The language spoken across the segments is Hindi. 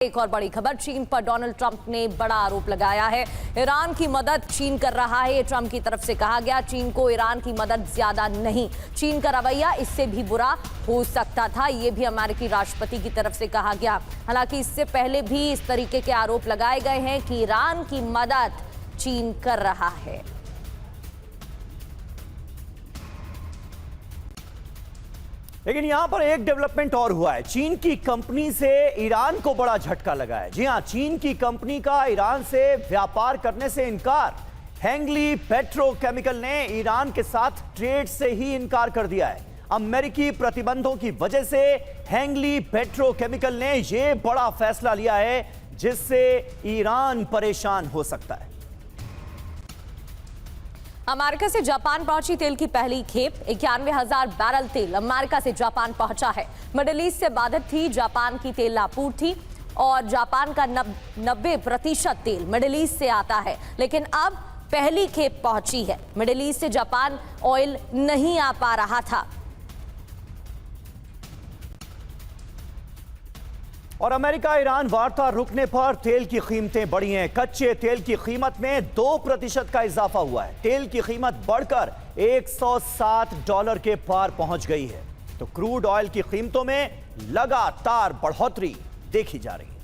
एक और बड़ी खबर, चीन पर डोनाल्ड ट्रंप ने बड़ा आरोप लगाया है। ईरान की मदद चीन कर रहा है, ये ट्रंप की तरफ से कहा गया। चीन को ईरान की मदद ज्यादा नहीं, चीन का रवैया इससे भी बुरा हो सकता था, ये भी अमेरिकी राष्ट्रपति की तरफ से कहा गया। हालांकि इससे पहले भी इस तरीके के आरोप लगाए गए हैं कि ईरान की मदद चीन कर रहा है। लेकिन यहां पर एक डेवलपमेंट और हुआ है। चीन की कंपनी से ईरान को बड़ा झटका लगा है। जी हां, चीन की कंपनी का ईरान से व्यापार करने से इनकार। हेंगली पेट्रोकेमिकल ने ईरान के साथ ट्रेड से ही इनकार कर दिया है। अमेरिकी प्रतिबंधों की वजह से हेंगली पेट्रोकेमिकल ने यह बड़ा फैसला लिया है जिससे ईरान परेशान हो सकता है। अमेरिका से जापान पहुंची तेल की पहली खेप 91,000 बैरल तेल अमेरिका से जापान पहुंचा है। मिडिल ईस्ट से बाधित थी जापान की तेल आपूर्ति और जापान का 90% तेल मिडिल ईस्ट से आता है, लेकिन अब पहली खेप पहुंची है। मिडिल ईस्ट से जापान ऑयल नहीं आ पा रहा था और अमेरिका ईरान वार्ता रुकने पर तेल की कीमतें बढ़ी हैं। कच्चे तेल की कीमत में 2% का इजाफा हुआ है। तेल की कीमत बढ़कर $107 के पार पहुंच गई है। तो क्रूड ऑयल की कीमतों में लगातार बढ़ोतरी देखी जा रही है।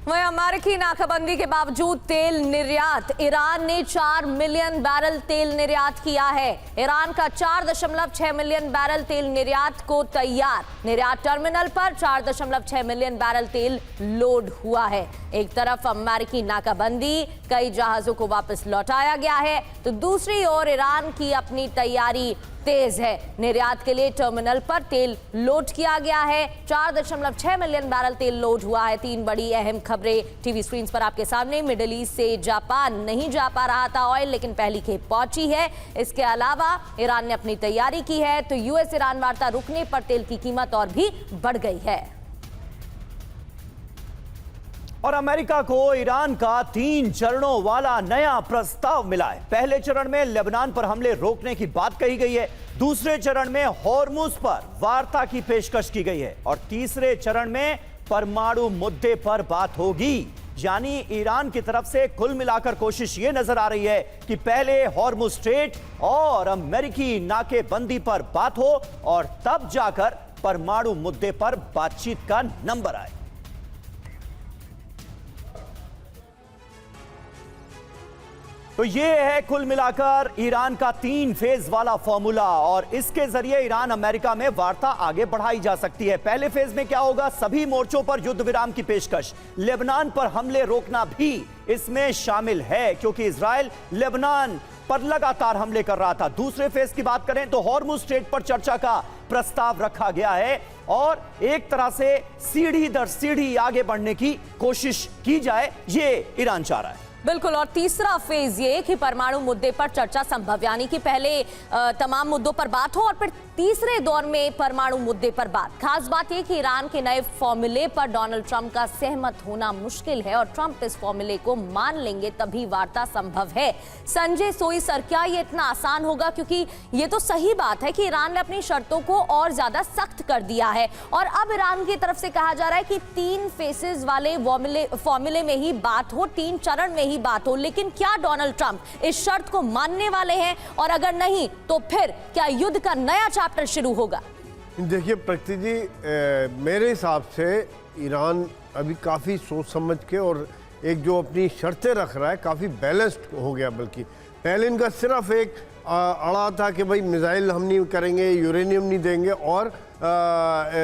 वहीं अमेरिकी नाकाबंदी के बावजूद तेल निर्यात, ईरान ने 4 मिलियन बैरल तेल निर्यात किया है। ईरान का 4.6 मिलियन बैरल तेल निर्यात को तैयार। निर्यात टर्मिनल पर 4.6 मिलियन बैरल तेल लोड हुआ है। एक तरफ अमेरिकी नाकाबंदी, कई जहाजों को वापस लौटाया गया है, तो दूसरी ओर ईरान की अपनी तैयारी तेज है। निर्यात के लिए टर्मिनल पर तेल लोड किया गया है। 4.6 मिलियन बैरल तेल लोड हुआ है। 3 बड़ी अहम खबरें टीवी स्क्रीन पर आपके सामने। मिडिल ईस्ट से जापान नहीं जा पा रहा था ऑयल, लेकिन पहली खेप पहुंची है। इसके अलावा ईरान ने अपनी तैयारी की है, तो यूएस ईरान वार्ता रुकने पर तेल की कीमत और भी बढ़ गई है। और अमेरिका को ईरान का 3 चरणों वाला नया प्रस्ताव मिला है। पहले चरण में लेबनान पर हमले रोकने की बात कही गई है। दूसरे चरण में हॉर्मुज पर वार्ता की पेशकश की गई है और तीसरे चरण में परमाणु मुद्दे पर बात होगी। यानी ईरान की तरफ से कुल मिलाकर कोशिश यह नजर आ रही है कि पहले हॉर्मुज स्ट्रेट और अमेरिकी नाकेबंदी पर बात हो और तब जाकर परमाणु मुद्दे पर बातचीत का नंबर आए। तो ये है कुल मिलाकर ईरान का 3 फेज वाला फॉर्मूला और इसके जरिए ईरान अमेरिका में वार्ता आगे बढ़ाई जा सकती है। पहले फेज में क्या होगा? सभी मोर्चों पर युद्ध विराम की पेशकश, लेबनान पर हमले रोकना भी इसमें शामिल है क्योंकि इजराइल लेबनान पर लगातार हमले कर रहा था। दूसरे फेज की बात करें तो हॉर्मुज स्ट्रेट पर चर्चा का प्रस्ताव रखा गया है और एक तरह से सीढ़ी दर सीढ़ी आगे बढ़ने की कोशिश की जाए, ये ईरान चाह रहा है। बिल्कुल। और तीसरा फेज ये कि परमाणु मुद्दे पर चर्चा संभव, यानी कि पहले तमाम मुद्दों पर बात हो और फिर तीसरे दौर में परमाणु मुद्दे पर बात। खास बात यह कि ईरान के नए फॉर्मूले पर डोनाल्ड ट्रंप का सहमत होना मुश्किल है और ट्रंप इस फॉर्मूले को मान लेंगे तभी वार्ता संभव है। संजय सोई सर, क्या ये इतना आसान होगा? क्योंकि ये तो सही बात है कि ईरान ने अपनी शर्तों को और ज्यादा सख्त कर दिया है और अब ईरान की तरफ से कहा जा रहा है कि 3 फेसेस वाले फॉर्मूले में ही बात हो, 3 चरण में ही बात हो। लेकिन क्या डोनाल्ड ट्रंप इस शर्त को मानने वाले हैं? और अगर नहीं तो फिर क्या युद्ध का नया चैप्टर शुरू होगा? देखिए प्रकृति जी, मेरे हिसाब से ईरान अभी काफ़ी सोच समझ के और एक जो अपनी शर्तें रख रहा है काफ़ी बैलेंस्ड हो गया। बल्कि पहले इनका सिर्फ एक अड़ा था कि भाई मिसाइल हम नहीं करेंगे, यूरेनियम नहीं देंगे और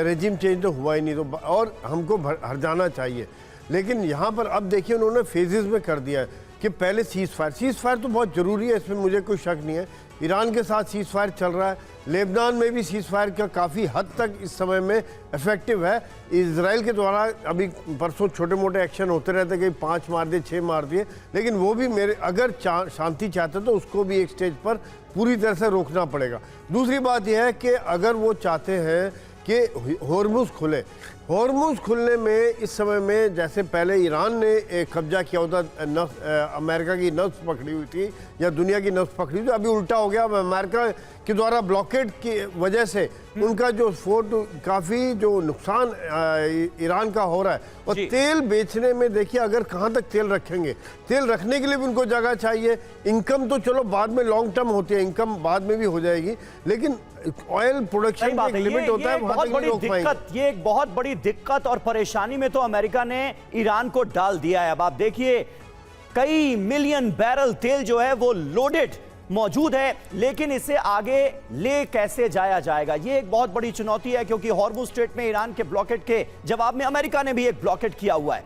रेजिम चेंज तो हुआ ही नहीं, तो और हमको हर जाना चाहिए। लेकिन यहाँ पर अब देखिए उन्होंने फेजेस में कर दिया है कि पहले सीज़ फायर तो बहुत ज़रूरी है, इसमें मुझे कोई शक नहीं है। ईरान के साथ सीज़ फायर चल रहा है, लेबनान में भी सीज़ फायर का काफ़ी हद तक इस समय में इफेक्टिव है। इजराइल के द्वारा अभी परसों छोटे मोटे एक्शन होते रहते कि 5 मार दिए, 6 मार दिए, लेकिन वो भी मेरे अगर शांति चाहते तो उसको भी एक स्टेज पर पूरी तरह से रोकना पड़ेगा। दूसरी बात यह है कि अगर वो चाहते हैं कि हॉर्मुज खुले, हॉर्मुज़ खुलने में इस समय में जैसे पहले ईरान ने कब्जा किया होता, अमेरिका की नब्ज़ पकड़ी हुई थी या दुनिया की नब्ज़ पकड़ी हुई थी, अभी उल्टा हो गया। अब अमेरिका के द्वारा ब्लॉकेड की वजह से उनका जो काफ़ी जो नुकसान ईरान का हो रहा है। और तेल बेचने में देखिए, अगर कहाँ तक तेल रखेंगे, तेल रखने के लिए भी उनको जगह चाहिए। इनकम तो चलो बाद में लॉन्ग टर्म होती है, इनकम बाद में भी हो जाएगी, लेकिन ऑयल प्रोडक्शन का एक लिमिट होता है, वहां तक नहीं रोक पाएंगे। ये एक बहुत बड़ी दिक्कत और परेशानी में तो अमेरिका ने ईरान को डाल दिया है। अब आप देखिए, कई मिलियन बैरल तेल जो है वो लोडेड मौजूद है, लेकिन इसे आगे ले कैसे जाया जाएगा, ये एक बहुत बड़ी चुनौती है, क्योंकि हॉर्मुज़ स्ट्रेट में ईरान के ब्लॉकेट के जवाब में अमेरिका ने भी एक ब्लॉकेट किया हुआ है।